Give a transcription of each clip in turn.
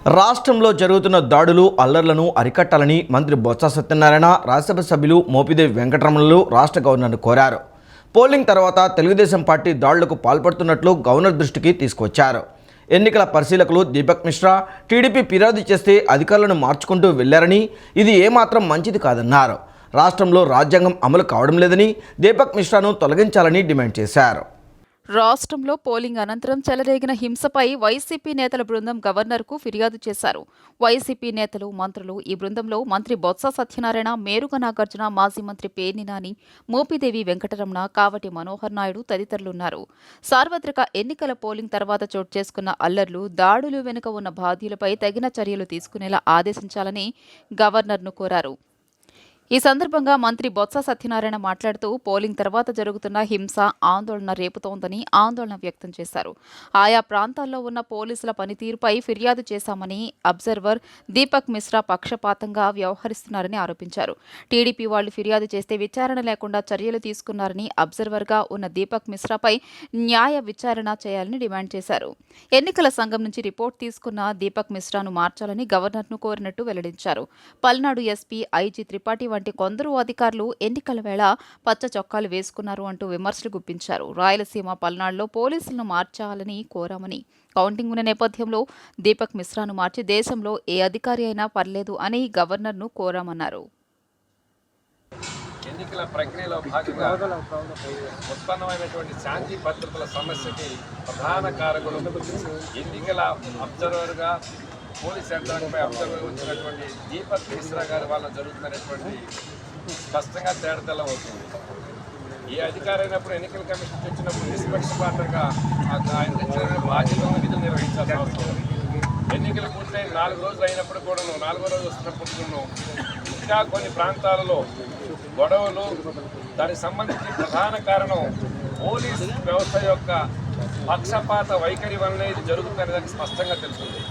రాష్ట్రంలో జరుగుతున్న దాడులు అల్లర్లను అరికట్టాలని మంత్రి బొత్స సత్యనారాయణ రాజ్యసభ సభ్యులు మోపిదేవి వెంకటరమణలు రాష్ట్ర గవర్నర్ను కోరారు. పోలింగ్ తర్వాత తెలుగుదేశం పార్టీ దాడులకు పాల్పడుతున్నట్లు గవర్నర్ దృష్టికి తీసుకొచ్చారు. ఎన్నికల పరిశీలకులు దీపక్ మిశ్రా టీడీపీ ఫిర్యాదు చేస్తే అధికారులను మార్చుకుంటూ వెళ్లారని, ఇది ఏమాత్రం మంచిది కాదన్నారు. రాష్ట్రంలో రాజ్యాంగం అమలు కావడం లేదని దీపక్ మిశ్రాను తొలగించాలని డిమాండ్ చేశారు. రాష్ట్రంలో పోలింగ్ అనంతరం చెలరేగిన హింసపై వైసీపీ నేతల బృందం గవర్నర్కు ఫిర్యాదు చేశారు. వైసీపీ నేతలు, మంత్రులు ఈ బృందంలో మంత్రి బొత్స సత్యనారాయణ, మేరుగ నాగార్జున, మాజీ మంత్రి పేర్ని నాని, మోపిదేవి వెంకటరమణ, కావటి మనోహర్ నాయుడు తదితరులున్నారు. సార్వత్రిక ఎన్నికల పోలింగ్ తర్వాత చోటు చేసుకున్న అల్లర్లు, దాడులు వెనుక ఉన్న బాధ్యులపై తగిన చర్యలు తీసుకునేలా ఆదేశించాలని గవర్నర్ను కోరారు. ఈ సందర్భంగా మంత్రి బొత్స సత్యనారాయణ మాట్లాడుతూ పోలింగ్ తర్వాత జరుగుతున్న హింస ఆందోళన రేపుతోందని ఆందోళన వ్యక్తం చేశారు. ఆయా ప్రాంతాల్లో ఉన్న పోలీసుల పనితీరుపై ఫిర్యాదు చేశామని, అబ్జర్వర్ దీపక్ మిశ్రా పక్షపాతంగా వ్యవహరిస్తున్నారని ఆరోపించారు. టీడీపీ వాళ్లు ఫిర్యాదు చేస్తే విచారణ లేకుండా చర్యలు తీసుకున్నారని, అబ్జర్వర్గా ఉన్న దీపక్ మిశ్రాపై న్యాయ విచారణ చేయాలని డిమాండ్ చేశారు. ఎన్నికల సంఘం నుంచి రిపోర్ట్ తీసుకున్న దీపక్ మిశ్రాను మార్చాలని గవర్నర్ను కోరినట్టు వెల్లడించారు. పల్నాడు ఎస్పీ ఐజీ త్రిపాఠి వంటి కొందరు అధికారులు ఎన్నికల వేళ పచ్చ చొక్కాలు వేసుకున్నారు అంటూ విమర్శలు గుప్పించారు. రాయలసీమ, పల్నాడులో పోలీసులను మార్చాలని కోరామని, కౌంటింగ్ ఉన్న నేపథ్యంలో దీపక్ మిశ్రాను మార్చి దేశంలో ఏ అధికారి అయినా పర్లేదు అని గవర్నర్ను కోరామన్నారు. ఎన్నికల ప్రక్రియలో భాగంగా ఉత్పన్నమైనటువంటి శాంతి భద్రతల సమస్యకి ప్రధాన కారకులు ఎన్నికల అబ్జర్వర్గా పోలీస్ యంత్రాంగంపై అబ్జర్వర్ వచ్చినటువంటి దీపక్ మిశ్రా గారి వల్ల జరుగుతున్నటువంటి స్పష్టంగా తేడతెల్లం అవుతుంది. ఏ అధికారి అయినప్పుడు ఎన్నికల కమిషన్ తెచ్చినప్పుడు నిష్పక్షపాతంగా ఆయన తెచ్చిన బాధ్యతలను విధులు నిర్వహించాల్సిన అవసరం. ఎన్నికలు పూర్తయిన 4 రోజులు అయినప్పుడు కూడాను, 4వ రోజు వస్తున్నప్పుడు ఇంకా కొన్ని ప్రాంతాలలో గొడవలు, దానికి సంబంధించి ప్రధాన కారణం పోలీసు వ్యవస్థ యొక్క పక్షపాత వైఖరి వల్లనే ఇది జరుగుతుందనే దానికి స్పష్టంగా తెలుస్తుంది.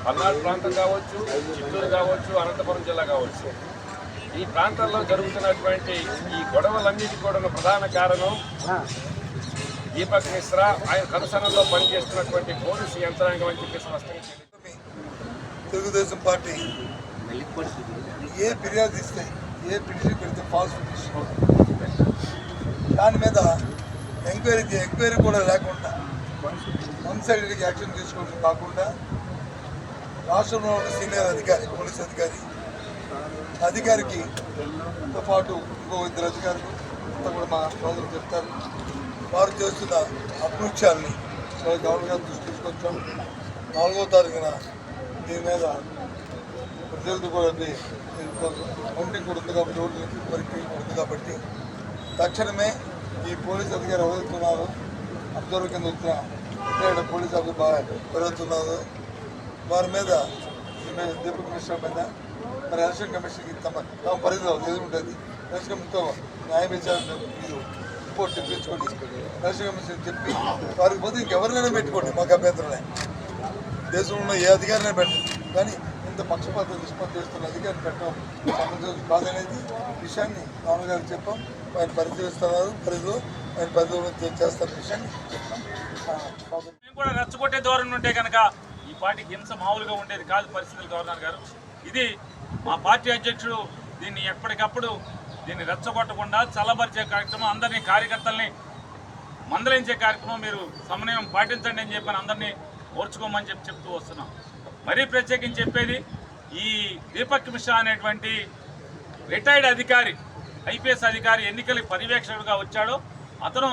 పల్నాడు ప్రాంతం కావచ్చు, చిత్తూరు కావచ్చు, అనంతపురం జిల్లా కావచ్చు, ఈ ప్రాంతాల్లో జరుగుతున్నటువంటి ఈ గొడవలన్నిటి కూడా ప్రధాన కారణం దీపక్ మిశ్రా, ఆయన కనుసనలో పనిచేస్తున్నటువంటి పోలీసు యంత్రాంగం అని చెప్పి స్పష్టంగా. తెలుగుదేశం పార్టీ ఏ ఫిర్యాదు ఇస్తే, ఏ పిటిషన్ పెడితే ఫాల్స్ పిటిషన్, దాని మీద ఎంక్వైరీ కూడా లేకుండా వన్ సైడెడ్గా యాక్షన్ తీసుకోవడం కాకుండా రాష్ట్రంలో ఉన్న సీనియర్ అధికారి, పోలీస్ అధికారికి తో పాటు ఇంకో 2 అధికారులు అంతా కూడా మా సోదరులు చెప్తారు. వారు చేస్తున్న అకృత్యాలని గవర్నర్ గారు దృష్టి తీసుకొచ్చాం. 4వ తారీఖున దీని మీద ప్రజలతో కూడా కౌంటింగ్ కూడా ఉంది కాబట్టి, ఓట్లు పరీక్ష ఉంది కాబట్టి తక్షణమే ఈ పోలీస్ అధికారి ఎవరుతున్నారో, అబ్జర్వర్ కింద వచ్చిన పోలీస్ అధికారి ఎవరుతున్నారు, వారి మీద దీపక్ మిశ్రా మీద మరి ఎలక్షన్ కమిషన్కి తమ పరిధిలో ఏది ఉంటుంది, ఎలక్షన్ కమిషన్తో న్యాయ విచారణ మీరు రిపోర్ట్ తెప్పించుకోండి, ఎలక్షన్ కమిషన్ చెప్పి వారికి పోతే ఇంకెవరినైనా పెట్టుకోండి, మాకు అభ్యంతరమే. దేశంలో ఏ అధికారిని పెట్టండి, కానీ ఇంత పక్షపాత నిష్పత్తి చేస్తున్న అధికారిని పెట్టడం సంబంధించి కాదనేది విషయాన్ని రామన్ గారికి చెప్పాం. ఆయన పరిశీలిస్తున్నారు, పరిధిలో ఆయన పరిధిలో చేస్తున్న విషయాన్ని చెప్పాం. కూడా రెచ్చగొట్టే ధోరణి ఉంటే కనుక ఈ పార్టీకి హింస మామూలుగా ఉండేది కాదు పరిస్థితులు. గవర్నర్ గారు, ఇది మా పార్టీ అధ్యక్షుడు దీన్ని ఎప్పటికప్పుడు దీన్ని రెచ్చగొట్టకుండా చల్లబరిచే కార్యక్రమం, అందరినీ కార్యకర్తల్ని మందలించే కార్యక్రమం మీరు సమన్వయం పాటించండి అని చెప్పి అందరినీ ఓర్చుకోమని చెప్తూ వస్తున్నాం. మరీ ప్రత్యేకించి చెప్పేది, ఈ దీపక్ మిశ్రా అనేటువంటి రిటైర్డ్ అధికారి, ఐపీఎస్ అధికారి ఎన్నికల పర్యవేక్షకుడిగా వచ్చాడో, అతను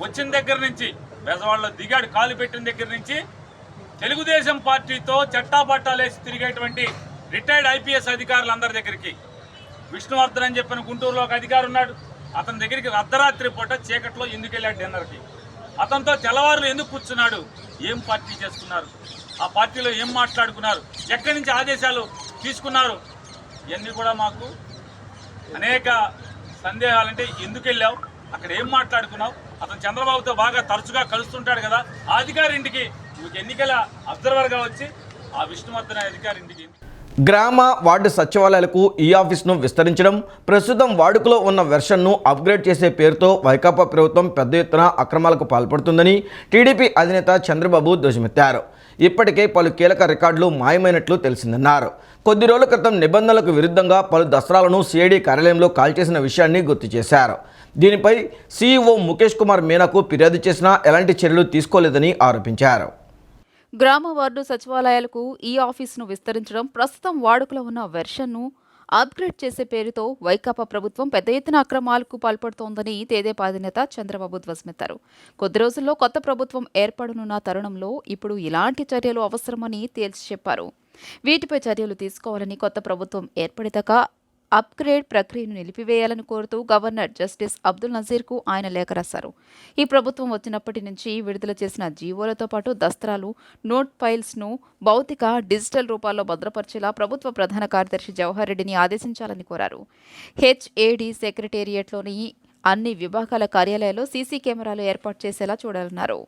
వచ్చిన దగ్గర నుంచి బెజవాడలో దిగాడు, కాలు పెట్టిన దగ్గర నుంచి తెలుగుదేశం పార్టీతో చట్టాపట్టాలేసి తిరిగేటువంటి రిటైర్డ్ ఐపీఎస్ అధికారులందరి దగ్గరికి, విష్ణువర్ధన్ అని చెప్పిన గుంటూరులో ఒక అధికారి ఉన్నాడు, అతని దగ్గరికి అర్ధరాత్రి పూట చీకట్లో ఎందుకు వెళ్ళాడు డిన్నర్కి, అతనితో తెల్లవారులు ఎందుకు కూర్చున్నాడు, ఏం పార్టీ చేస్తున్నారు, ఆ పార్టీలో ఏం మాట్లాడుకున్నారు, ఎక్కడి నుంచి ఆదేశాలు తీసుకున్నారు, ఇవన్నీ కూడా మాకు అనేక సందేహాలంటే ఎందుకు వెళ్ళావు, అక్కడ ఏం మాట్లాడుకున్నావు, అతను చంద్రబాబుతో బాగా తరచుగా కలుస్తుంటాడు కదా, ఆ అధికారి ఇంటికి ఎన్నికల అబ్జర్వర్గా వచ్చి ఆ విష్ణువర్ధన్ అధికారి ఇంటికి. గ్రామ వార్డు సచివాలయాలకు ఈ ఆఫీస్ను విస్తరించడం, ప్రస్తుతం వాడుకలో ఉన్న వెర్షన్ను అప్గ్రేడ్ చేసే పేరుతో వైకాపా ప్రభుత్వం పెద్ద ఎత్తున అక్రమాలకు పాల్పడుతుందని టీడీపీ అధినేత చంద్రబాబు ధ్వజమెత్తారు. ఇప్పటికే పలు కీలక రికార్డులు మాయమైనట్లు తెలిసిందన్నారు. కొద్ది రోజుల క్రితం నిబంధనలకు విరుద్ధంగా పలు దసరాలను సిఐడి కార్యాలయంలో కాల్చేసిన విషయాన్ని గుర్తు చేశారు. దీనిపై సీఈఓ ముఖేష్ కుమార్ మీనాకు ఫిర్యాదు చేసినా ఎలాంటి చర్యలు తీసుకోలేదని ఆరోపించారు. గ్రామ వార్డు సచివాలయాలకు ఈ ఆఫీసును విస్తరించడం, ప్రస్తుతం వాడుకలో ఉన్న వెర్షన్ను అప్గ్రేడ్ చేసే పేరుతో వైకాపా ప్రభుత్వం పెద్ద ఎత్తున అక్రమాలకు పాల్పడుతోందని తెదేపా అధినేత చంద్రబాబు ధ్వజమెత్తారు. కొద్ది రోజుల్లో కొత్త ప్రభుత్వం ఏర్పడనున్న తరుణంలో ఇప్పుడు ఇలాంటి చర్యలు అవసరమని తేల్చి చెప్పారు. వీటిపై చర్యలు తీసుకోవాలని, కొత్త ప్రభుత్వం ఏర్పడేదాకా అప్గ్రేడ్ ప్రక్రియను నిలిపివేయాలని కోరుతూ గవర్నర్ జస్టిస్ అబ్దుల్ నజీర్కు ఆయన లేఖ రాశారు. ఈ ప్రభుత్వం వచ్చినప్పటి నుంచి విడుదల చేసిన జీవోలతో పాటు దస్త్రాలు, నోట్ ఫైల్స్ను భౌతిక, డిజిటల్ రూపాల్లో భద్రపరిచేలా ప్రభుత్వ ప్రధాన కార్యదర్శి జవహర్ రెడ్డిని ఆదేశించాలని కోరారు. హెచ్ఏడి సెక్రటేరియట్లోని అన్ని విభాగాల కార్యాలయాల్లో సీసీ కెమెరాలు ఏర్పాటు చేసేలా చూడాలన్నారు.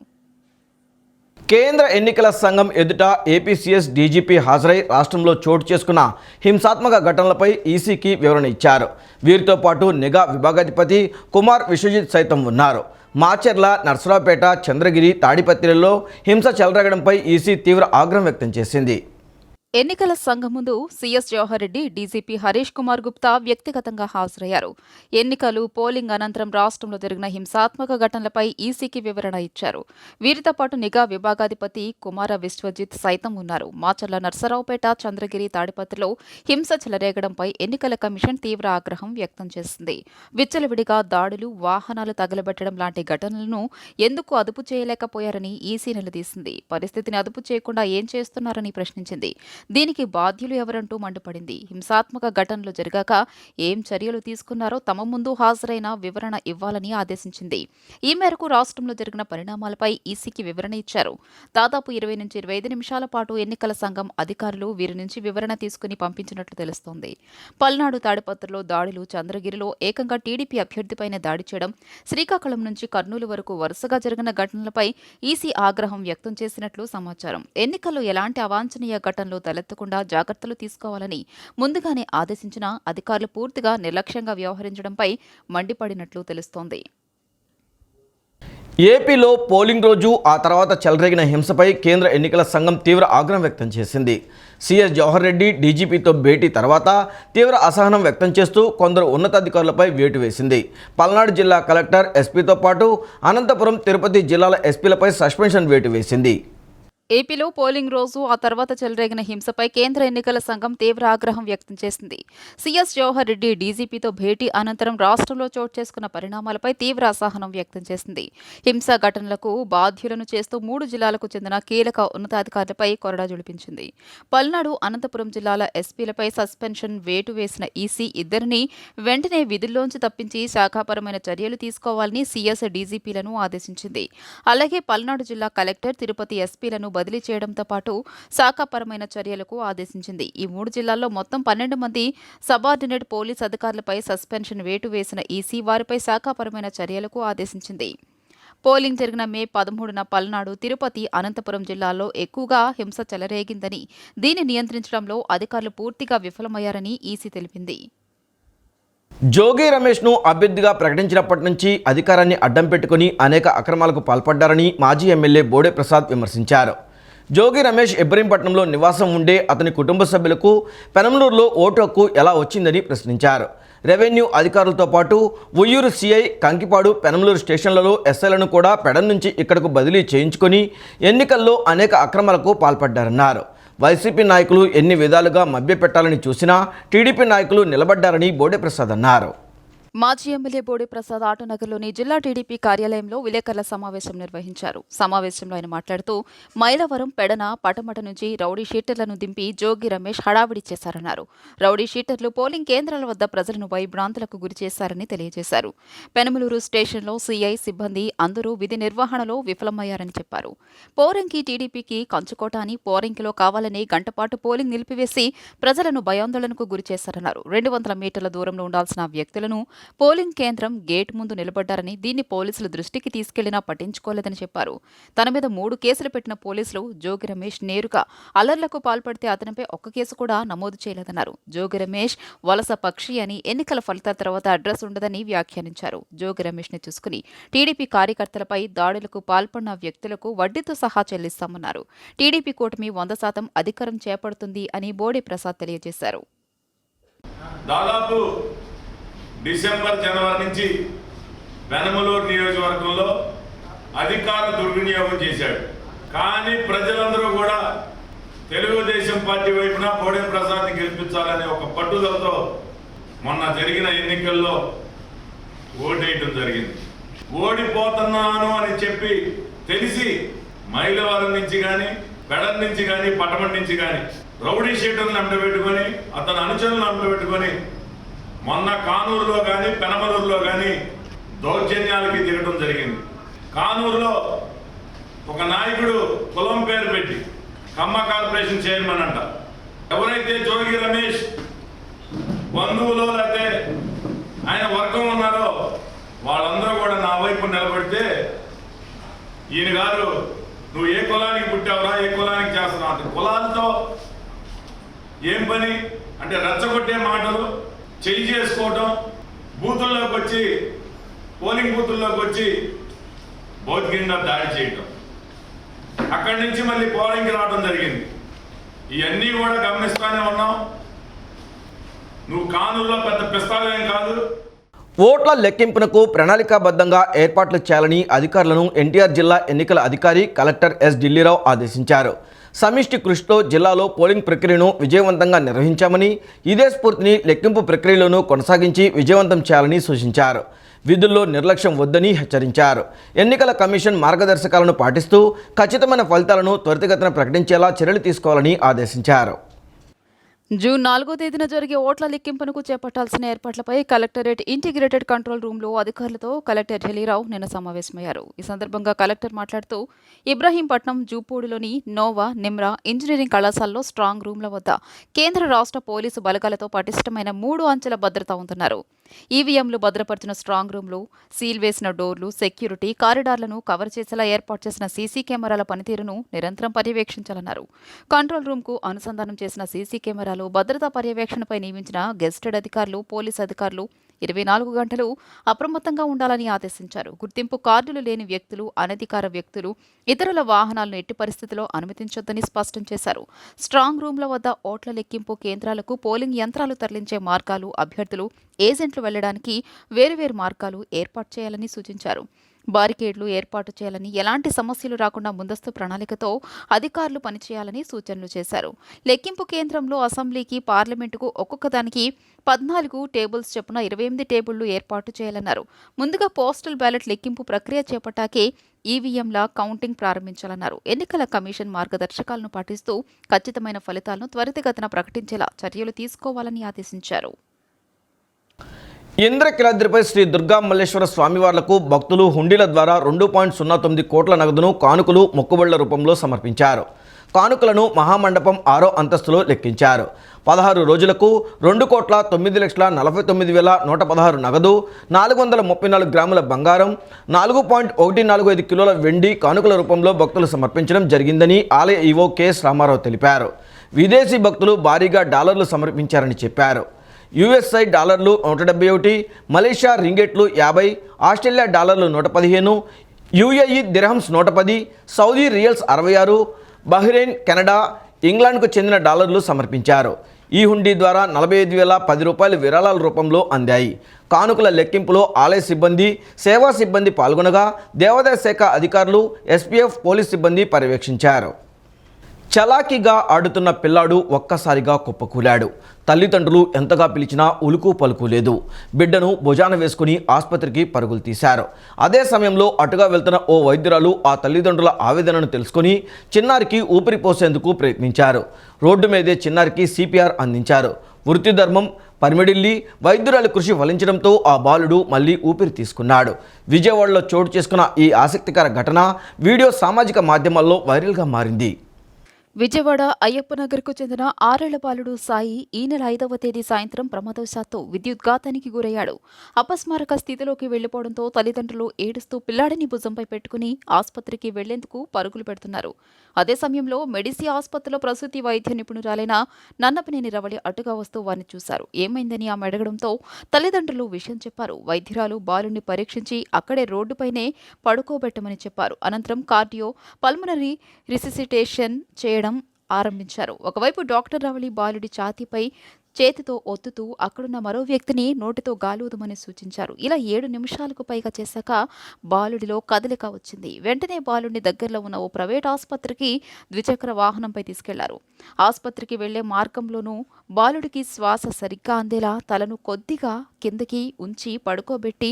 కేంద్ర ఎన్నికల సంఘం ఎదుట ఏపీసీఎస్ డీజీపీ హాజరై రాష్ట్రంలో చోటు చేసుకున్న హింసాత్మక ఘటనలపై ఈసీకి వివరణ ఇచ్చారు. వీరితో పాటు నిఘా విభాగాధిపతి కుమార్ విశ్వజిత్ సైతం ఉన్నారు. మాచర్ల, నర్సరావుపేట, చంద్రగిరి, తాడిపత్రిలో హింస చెలరేగడంపై ఈసీ తీవ్ర ఆగ్రహం వ్యక్తం చేసింది. ఎన్నికల సంఘం ముందు సీఎస్ జవహర్ రెడ్డి, డీజీపీ హరీష్ కుమార్ గుప్తా వ్యక్తిగతంగా హాజరయ్యారు. ఎన్నికలు, పోలింగ్ అనంతరం రాష్ట్రంలో జరిగిన హింసాత్మక ఘటనలపై ఈసీకి వివరణ ఇచ్చారు. వీరితో పాటు నిఘా విభాగాధిపతి కుమార విశ్వజిత్ సైతం ఉన్నారు. మాచర్ల, నర్సరావుపేట, చంద్రగిరి, తాడిపత్రిలో హింస చెలరేగడంపై ఎన్నికల కమిషన్ తీవ్ర ఆగ్రహం వ్యక్తం చేసింది. విచ్చలవిడిగా దాడులు, వాహనాలు తగలబెట్టడం లాంటి ఘటనలను ఎందుకు అదుపు చేయలేకపోయారని ఈసీ నిలదీసింది. పరిస్థితిని అదుపు చేయకుండా ఏం చేస్తున్నారని ప్రశ్నించింది. దీనికి బాధ్యులు ఎవరంటూ మండిపడింది. హింసాత్మక ఘటనలు జరిగాక ఏం చర్యలు తీసుకున్నారో తమ ముందు హాజరైన వివరణ ఇవ్వాలని ఆదేశించింది. ఈ మేరకు రాష్ట్రంలో జరిగిన పరిణామాలపై ఈసీకి వివరణ ఇచ్చారు. దాదాపు 20 నుంచి 25 నిమిషాల పాటు ఎన్నికల సంఘం అధికారులు వీరి నుంచి వివరణ తీసుకుని పంపించినట్లు తెలుస్తోంది. పల్నాడు, తాడిపత్రిలో దాడులు, చంద్రగిరిలో ఏకంగా టీడీపీ అభ్యర్థిపైన దాడి చేయడం, శ్రీకాకుళం నుంచి కర్నూలు వరకు వరుసగా జరిగిన ఘటనలపై ఈసీ ఆగ్రహం వ్యక్తం చేసినట్లు సమాచారం. ఎన్నికల్లో ఎలాంటి అవాంఛనీయ ఘటనలు తలెత్తకుండా జాగ్రత్తలు తీసుకోవాలని ముందుగానే ఆదేశించిన అధికారులు పూర్తిగా నిర్లక్ష్యంగా వ్యవహరించడంపై మండిపడినట్లు తెలుస్తోంది. ఏపీలో పోలింగ్ రోజు ఆ తర్వాత చెలరేగిన హింసపై కేంద్ర ఎన్నికల సంఘం తీవ్ర ఆగ్రహం వ్యక్తం చేసింది. సీఎస్ జవహర్ రెడ్డి డీజీపీతో భేటీ తర్వాత తీవ్ర అసహనం వ్యక్తం చేస్తూ కొందరు ఉన్నతాధికారులపై వేటు వేసింది. పల్నాడు జిల్లా కలెక్టర్, ఎస్పీతో పాటు అనంతపురం, తిరుపతి జిల్లాల ఎస్పీలపై సస్పెన్షన్ వేటు వేసింది. ఏపీలో పోలింగ్ రోజు ఆ తర్వాత చెలరేగిన హింసపై కేంద్ర ఎన్నికల సంఘం తీవ్ర ఆగ్రహం వ్యక్తం చేసింది. సీఎస్ జవహర్ రెడ్డి డీజీపీతో భేటీ అనంతరం రాష్ట్రంలో చోటు చేసుకున్న పరిణామాలపై తీవ్ర అసహనం వ్యక్తం చేసింది. హింసా ఘటనలకు బాధ్యులను చేస్తూ 3 జిల్లాలకు చెందిన కీలక ఉన్నతాధికారులపై కొరడా జుడిపించింది. పల్నాడు, అనంతపురం జిల్లాల ఎస్పీలపై సస్పెన్షన్ వేటు వేసిన ఈసీ ఇద్దరిని వెంటనే విధుల్లోంచి తప్పించి శాఖాపరమైన చర్యలు తీసుకోవాలని సీఎస్ డీజీపీలను ఆదేశించింది. అలాగే పల్నాడు జిల్లా కలెక్టర్, తిరుపతి ఎస్పీలను బదిలీ చేయడంతో పాటు శాఖాపరమైన చర్యలకు ఆదేశించింది. ఈ 3 జిల్లాల్లో మొత్తం 12 మంది సబార్డినేట్ పోలీస్ అధికారులపై సస్పెన్షన్ వేటు వేసిన ఈసీ వారిపై శాఖాపరమైన చర్యలకు ఆదేశించింది. పోలింగ్ జరిగిన మే 13న పల్నాడు, తిరుపతి, అనంతపురం జిల్లాల్లో ఎక్కువగా హింస చెలరేగిందని, దీన్ని నియంత్రించడంలో అధికారులు పూర్తిగా విఫలమయ్యారని ఈసీ తెలిపింది. జోగి రమేష్ను అభ్యర్థిగా ప్రకటించినప్పటి నుంచి అధికారాన్ని అడ్డం పెట్టుకుని అనేక అక్రమాలకు పాల్పడ్డారని మాజీ ఎమ్మెల్యే బోడే ప్రసాద్ విమర్శించారు. జోగి రమేష్ ఇబ్రహీంపట్నంలో నివాసం ఉండే అతని కుటుంబ సభ్యులకు పెనమలూరులో ఓటు హక్కు ఎలా వచ్చిందని ప్రశ్నించారు. రెవెన్యూ అధికారులతో పాటు ఉయ్యూరు సీఐ, కంకిపాడు, పెనమలూరు స్టేషన్లలో ఎస్ఐలను కూడా పెడన్ నుంచి ఇక్కడకు బదిలీ చేయించుకొని ఎన్నికల్లో అనేక అక్రమాలకు పాల్పడ్డారన్నారు. వైసీపీ నాయకులు ఎన్ని విధాలుగా మభ్యపెట్టాలని చూసినా టీడీపీ నాయకులు నిలబడ్డారని బోడే ప్రసాద్ అన్నారు. మాజీ ఎమ్మెల్యే బోడే ప్రసాద్ ఆటోనగర్లోని జిల్లా టీడీపీ కార్యాలయంలో విలేకరుల సమావేశం నిర్వహించారు. సమావేశంలో ఆయన మాట్లాడుతూ మైలవరం, పెడన, పటమట నుంచి రౌడీ షీటర్లను దింపి జోగి రమేష్ హడావిడి చేశారన్నారు. రౌడీ షీటర్లు పోలింగ్ కేంద్రాల వద్ద ప్రజలను భయభ్రాంతులకు గురి చేశారని తెలియజేశారు. పెనమలూరు స్టేషన్లో సీఐ, సిబ్బంది అందరూ విధి నిర్వహణలో విఫలమయ్యారని చెప్పారు. పోరంకి టీడీపీకి కంచుకోట అని పోరంకిలో కావాలని గంటపాటు పోలింగ్ నిలిపివేసి ప్రజలను భయాందోళనకు గురి చేశారన్నారు. 200 మీటర్ల దూరంలో ఉండాల్సిన వ్యక్తులను పోలింగ్ కేంద్రం గేట్ ముందు నిలబడ్డారని దీన్ని పోలీసుల దృష్టికి తీసుకెళ్లినా పట్టించుకోలేదని చెప్పారు. తన మీద 3 కేసులు పెట్టిన పోలీసులు జోగి రమేష్ నేరుగా అల్లర్లకు పాల్పడితే అతనిపై ఒక్క కేసు కూడా నమోదు చేయలేదన్నారు. జోగి రమేష్ వలస పక్షి అని, ఎన్నికల ఫలితాల తర్వాత అడ్రస్ ఉండదని వ్యాఖ్యానించారు. జోగి రమేష్ ని చూసుకుని టీడీపీ కార్యకర్తలపై దాడులకు పాల్పడిన వ్యక్తులకు వడ్డీతో సహా చెల్లిస్తామన్నారు. టీడీపీ కూటమి 100% అధికారం చేపడుతుంది అని బోడే ప్రసాద్ తెలియజేశారు. దాదాపు డిసెంబర్ జనవరి నుంచి వెనమలూరు నియోజకవర్గంలో అధికార దుర్వినియోగం చేశాడు. కానీ ప్రజలందరూ కూడా తెలుగుదేశం పార్టీ వైపున బోడే ప్రసాద్ని గెలిపించాలనే ఒక పట్టుదలతో మొన్న జరిగిన ఎన్నికల్లో ఓటేయడం జరిగింది. ఓడిపోతున్నాను అని చెప్పి తెలిసి మైలవరం నుంచి కానీ, పెడల్ నుంచి కానీ, పట్టమం నుంచి కానీ రౌడీ షీటర్లను అంటబెట్టుకొని, అతని అనుచరులను అంటబెట్టుకొని మొన్న కానూరులో కానీ, పెనమలూరులో కానీ దౌర్జన్యాలకి దిగడం జరిగింది. కానూరులో ఒక నాయకుడు కులం పేరు పెట్టి కమ్మ కార్పొరేషన్ చైర్మన్ అంట. ఎవరైతే జోగి రమేష్ బంధువులో లేకపోతే ఆయన వర్గం ఉన్నారో వాళ్ళందరూ కూడా నా వైపు నిలబడితే ఈయన గారు నువ్వు ఏ కులానికి పుట్టావురా, ఏ కులానికి చేస్తున్నావు అంటే కులాలతో ఏం పని అంటే రెచ్చగొట్టే మాటలు, చెయ్యి చేసుకోవటం, బూతుల్లోకి వచ్చి పోలింగ్ బూతుల్లోకి వచ్చి భౌతికంగా దాడి చేయటం, అక్కడి నుంచి మళ్ళీ పోలింగ్కి రావడం జరిగింది. ఇవన్నీ కూడా గమనిస్తూనే ఉన్నాం. నువ్వు కానూరులో పెద్ద పిస్తాలేం కాదు. ఓట్ల లెక్కింపునకు ప్రణాళికాబద్ధంగా ఏర్పాట్లు చేయాలని అధికారులను ఎన్టీఆర్ జిల్లా ఎన్నికల అధికారి కలెక్టర్ ఎస్ ఢిల్లీరావు ఆదేశించారు. సమిష్టి కృషితో జిల్లాలో పోలింగ్ ప్రక్రియను విజయవంతంగా నిర్వహించామని, ఇదే స్ఫూర్తిని లెక్కింపు ప్రక్రియలోనూ కొనసాగించి విజయవంతం చేయాలని సూచించారు. విధుల్లో నిర్లక్ష్యం వద్దని హెచ్చరించారు. ఎన్నికల కమిషన్ మార్గదర్శకాలను పాటిస్తూ ఖచ్చితమైన ఫలితాలను త్వరితగతిన ప్రకటించేలా చర్యలు తీసుకోవాలని ఆదేశించారు. జూన్ 4వ తేదీన జరిగే ఓట్ల లెక్కింపునకు చేపట్టాల్సిన ఏర్పాట్లపై కలెక్టరేట్ ఇంటిగ్రేటెడ్ కంట్రోల్ రూమ్లో అధికారులతో కలెక్టర్ ఢిల్లీరావు నిన్న సమావేశమయ్యారు. ఈ సందర్భంగా కలెక్టర్ మాట్లాడుతూ ఇబ్రహీంపట్నం, జూపూడిలోని నోవా, నిమ్రా ఇంజనీరింగ్ కళాశాలలో స్ట్రాంగ్ రూమ్ల వద్ద కేంద్ర రాష్ట్ర పోలీసు బలగాలతో పటిష్టమైన 3 అంచెల భద్రత ఉందన్నారు. ఈవీఎంలు భద్రపరిచిన స్ట్రాంగ్ రూమ్లు, సీల్ వేసిన డోర్లు, సెక్యూరిటీ కారిడార్లను కవర్ చేసేలా ఏర్పాటు చేసిన సీసీ కెమెరాల పనితీరును నిరంతరం పర్యవేక్షించాలన్నారు. కంట్రోల్ రూమ్కు అనుసంధానం చేసిన సీసీ కెమెరాలు, భద్రతా పర్యవేక్షణపై నియమించిన గెస్టెడ్ అధికారులు, పోలీసు అధికారులు 24 గంటలు అప్రమత్తంగా ఉండాలని ఆదేశించారు. గుర్తింపు కార్డులు లేని వ్యక్తులు, అనధికార వ్యక్తులు, ఇతరుల వాహనాలను ఎట్టి పరిస్థితిలో అనుమతించొద్దని స్పష్టం చేశారు. స్ట్రాంగ్ రూమ్ల వద్ద ఓట్ల లెక్కింపు కేంద్రాలకు పోలింగ్ యంత్రాలు తరలించే మార్గాలు, అభ్యర్థులు, ఏజెంట్లు వెళ్లడానికి వేరువేరు మార్గాలు ఏర్పాటు చేయాలని సూచించారు. బారికేడ్లు ఏర్పాటు చేయాలని, ఎలాంటి సమస్యలు రాకుండా ముందస్తు ప్రణాళికతో అధికారులు పనిచేయాలని సూచనలు చేశారు. లెక్కింపు కేంద్రంలో అసెంబ్లీకి, పార్లమెంటుకు ఒక్కొక్కదానికి 14 టేబుల్స్ చొప్పున 28 టేబుళ్లు ఏర్పాటు చేయాలన్నారు. ముందుగా పోస్టల్ బ్యాలెట్ లెక్కింపు ప్రక్రియ చేపట్టాకే ఈవీఎంల కౌంటింగ్ ప్రారంభించాలన్నారు. ఎన్నికల కమిషన్ మార్గదర్శకాలను పాటిస్తూ ఖచ్చితమైన ఫలితాలను త్వరితగతిన ప్రకటించేలా చర్యలు తీసుకోవాలని ఆదేశించారు. ఇంద్రకీలాద్రిపై శ్రీ దుర్గా మల్లేశ్వర స్వామివార్లకు భక్తులు హుండీల ద్వారా 2.09 కోట్ల నగదును కానుకలు, మొక్కుబళ్ల రూపంలో సమర్పించారు. కానుకలను మహామండపం 6వ అంతస్తులో లెక్కించారు. 16 రోజులకు 2,09,49,116 నగదు, 434 గ్రాముల బంగారం, 4.145 కిలోల వెండి కానుకల రూపంలో భక్తులు సమర్పించడం జరిగిందని ఆలయ ఈవో కెఎస్ రామారావు తెలిపారు. విదేశీ భక్తులు భారీగా డాలర్లు సమర్పించారని చెప్పారు. యుఎస్ఐ డాలర్లు 171, మలేషియా రింగెట్లు 50, ఆస్ట్రేలియా డాలర్లు 115, UAE dirhams 110, Saudi riyals 66, Bahrain, Canada, ఇంగ్లాండ్కు చెందిన డాలర్లు సమర్పించారు. ఈ హుండీ ద్వారా 45,010 రూపాయలు విరాళాల రూపంలో అందాయి. కానుకల లెక్కింపులో ఆలయ సిబ్బంది, సేవా సిబ్బంది పాల్గొనగా దేవాదాయ శాఖ అధికారులు, ఎస్పీఎఫ్ పోలీస్ సిబ్బంది పర్యవేక్షించారు. చలాకీగా ఆడుతున్న పిల్లాడు ఒక్కసారిగా కుప్పకూలాడు. తల్లిదండ్రులు ఎంతగా పిలిచినా ఉలుకు పలుకు లేదు. బిడ్డను భుజాన వేసుకుని ఆసుపత్రికి పరుగులు తీశారు. అదే సమయంలో అటుగా వెళ్తున్న ఓ వైద్యురాలు ఆ తల్లిదండ్రుల ఆవేదనను తెలుసుకుని చిన్నారికి ఊపిరి పోసేందుకు ప్రయత్నించారు. రోడ్డు మీదే చిన్నారికి సిపిఆర్ అందించారు. వృత్తి ధర్మం పరిమిడిల్లి వైద్యురాలి కృషి ఫలించడంతో ఆ బాలుడు మళ్ళీ ఊపిరి తీసుకున్నాడు. విజయవాడలో చోటు చేసుకున్న ఈ ఆసక్తికర ఘటన వీడియో సామాజిక మాధ్యమాల్లో వైరల్గా మారింది. విజయవాడ అయ్యప్పనగర్కు చెందిన 6 ఏళ్ల బాలుడు సాయి ఈ నెల 5వ తేదీ సాయంత్రం ప్రమాదవశాత్తు విద్యుద్ఘాతానికి గురయ్యాడు. అపస్మారక స్థితిలోకి వెళ్లిపోవడంతో తల్లిదండ్రులు ఏడుస్తూ పిల్లాడిని భుజంపై పెట్టుకుని ఆసుపత్రికి వెళ్లేందుకు పరుగులు పెడుతున్నారు. అదే సమయంలో మెడిసి ఆసుపత్రిలో ప్రసూతి వైద్య నిపుణురాలైన నన్నపనేని రవళి అటుగా వస్తూ వారిని చూశారు. ఏమైందని ఆమె అడగడంతో తల్లిదండ్రులు విషయం చెప్పారు. వైద్యురాలు బాలుడిని పరీక్షించి అక్కడే రోడ్డుపైనే పడుకోబెట్టమని చెప్పారు. అనంతరం కార్డియో పల్మనరీ రిసిసిటేషన్ చేయడం ఆరంభించారు. ఒకవైపు డాక్టర్ రవళి బాలుడి ఛాతీపై చేతితో ఒత్తుతూ అక్కడున్న మరో వ్యక్తిని నోటితో గాలూదమని సూచించారు. ఇలా 7 నిమిషాలకు పైగా చేశాక బాలుడిలో కదలిక వచ్చింది. వెంటనే బాలుడిని దగ్గరలో ఉన్న ఓ ప్రైవేట్ ఆసుపత్రికి ద్విచక్ర వాహనంపై తీసుకెళ్లారు. ఆసుపత్రికి వెళ్లే మార్గంలోనూ బాలుడికి శ్వాస సరిగ్గా అందేలా తలను కొద్దిగా కిందకి ఉంచి పడుకోబెట్టి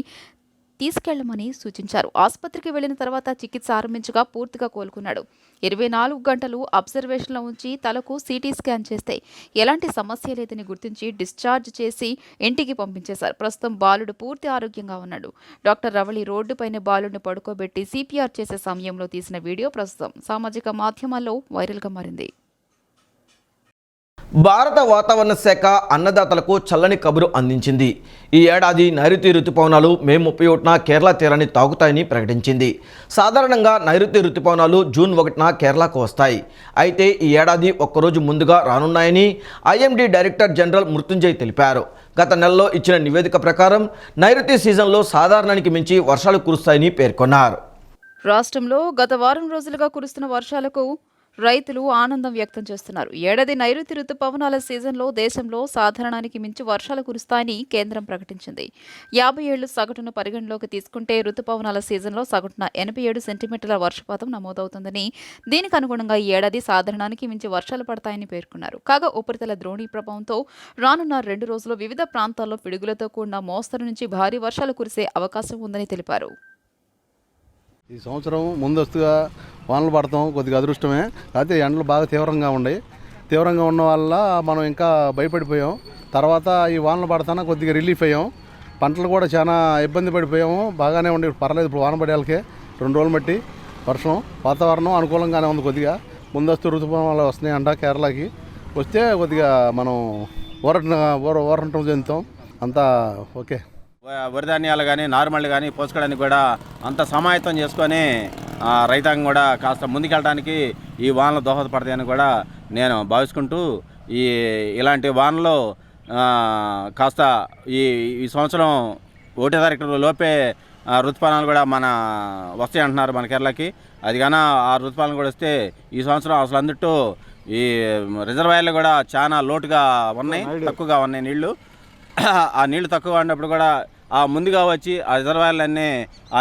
తీసుకెళ్లమని సూచించారు. ఆసుపత్రికి వెళ్లిన తర్వాత చికిత్స ఆరంభించగా పూర్తిగా కోలుకున్నాడు. 24 గంటలు అబ్జర్వేషన్లో ఉంచి తలకు సిటీ స్కాన్ చేస్తే ఎలాంటి సమస్య లేదని గుర్తించి డిశ్చార్జ్ చేసి ఇంటికి పంపించేశారు. ప్రస్తుతం బాలుడు పూర్తి ఆరోగ్యంగా ఉన్నాడు. డాక్టర్ రవళి రోడ్డుపైన బాలుడిని పడుకోబెట్టి సిపిఆర్ చేసే సమయంలో తీసిన వీడియో ప్రస్తుతం సామాజిక మాధ్యమాల్లో వైరల్గా మారింది. భారత వాతావరణ శాఖ అన్నదాతలకు చల్లని కబురు అందించింది. ఈ ఏడాది నైరుతి రుతుపవనాలు మే 31న కేరళ తీరాన్ని తాకుతాయని ప్రకటించింది. సాధారణంగా నైరుతి రుతుపవనాలు జూన్ 1న కేరళకు వస్తాయి. అయితే ఈ ఏడాది ఒక్కరోజు ముందుగా రానున్నాయని ఐఎండీ డైరెక్టర్ జనరల్ మృత్యుంజయ్ తెలిపారు. గత నెలలో ఇచ్చిన నివేదిక ప్రకారం నైరుతి సీజన్లో సాధారణానికి మించి వర్షాలు కురుస్తాయని పేర్కొన్నారు. రాష్ట్రంలో గత వారం రోజులుగా కురుస్తున్న వర్షాలకు రైతులు ఆనందం వ్యక్తం చేస్తున్నారు. ఏడాది నైరుతి రుతుపవనాల సీజన్లో దేశంలో సాధారణానికి మించి వర్షాలు కురుస్తాయని కేంద్రం ప్రకటించింది. 50 ఏళ్లు సగటును పరిగణలోకి తీసుకుంటే రుతుపవనాల సీజన్లో సగటున 87 సెంటీమీటర్ల వర్షపాతం నమోదవుతుందని, దీనికి అనుగుణంగా ఈ ఏడాది సాధారణానికి మించి వర్షాలు పడతాయని పేర్కొన్నారు. కాగా ఉపరితల ద్రోణి ప్రభావంతో రానున్న 2 రోజుల్లో వివిధ ప్రాంతాల్లో పిడుగులతో కూడిన మోస్తరు నుంచి భారీ వర్షాలు కురిసే అవకాశం ఉందని తెలిపారు. ఈ సంవత్సరం ముందస్తుగా వానలు పడతాం కొద్దిగా అదృష్టమే. అయితే ఎండలు బాగా తీవ్రంగా ఉన్న వల్ల మనం ఇంకా భయపడిపోయాం. తర్వాత ఈ వానలు పడతాన కొద్దిగా రిలీఫ్ అయ్యాం. పంటలు కూడా చాలా ఇబ్బంది పడిపోయాము. బాగానే ఉండి పర్లేదు. ఇప్పుడు వాన పడేళ్ళకే 2 రోజులు బట్టి వర్షం వాతావరణం అనుకూలంగానే ఉంది. కొద్దిగా ముందస్తు ఋతుపవనాలు వస్తున్నాయంట. కేరళకి వస్తే కొద్దిగా మనం ఊరటం చెందుతాం. అంతా ఓకే. వరిధాన్యాలు కానీ నార్మల్ కానీ పోసుకోవడానికి కూడా అంత సమాయత్తం చేసుకొని రైతాంగం కూడా కాస్త ముందుకెళ్ళడానికి ఈ వానలు దోహదపడతాయని కూడా నేను భావించుకుంటూ ఇలాంటి వానలు కాస్త ఈ సంవత్సరం 1వ తారీఖు లోపే ఋతుపవనాలు కూడా వస్తాయి అంటున్నారు మన కేరళకి. అది కానీ ఆ ఋతుపవనాలు కూడా వస్తే ఈ సంవత్సరం అసలు అందుట్టు ఈ రిజర్వాయర్లు కూడా చాలా లోటుగా ఉన్నాయి, తక్కువగా ఉన్నాయి నీళ్లు. ఆ నీళ్లు తక్కువ ఉన్నప్పుడు కూడా ముందుగా వచ్చి ఆ రిజర్వాయర్లన్నీ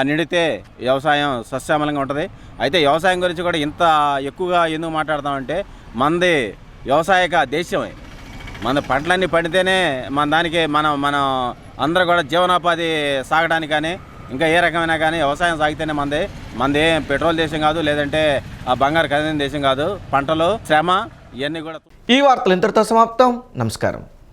నిండితే వ్యవసాయం సస్యశ్యామలంగా ఉంటుంది. అయితే వ్యవసాయం గురించి కూడా ఇంత ఎక్కువగా ఎందుకు మాట్లాడతామంటే మనది వ్యవసాయక దేశమే. మన పంటలన్నీ పండితేనే మనం అందరూ కూడా జీవనోపాధి సాగడానికి కానీ ఇంకా ఏ రకమైన కానీ వ్యవసాయం సాగితేనే మనది పెట్రోల్ దేశం కాదు, లేదంటే ఆ బంగారు ఖరీదైన దేశం కాదు. పంటలు శ్రమ ఇవన్నీ కూడా. ఈ వార్తలు ఇంతటితో సమాప్తం. నమస్కారం.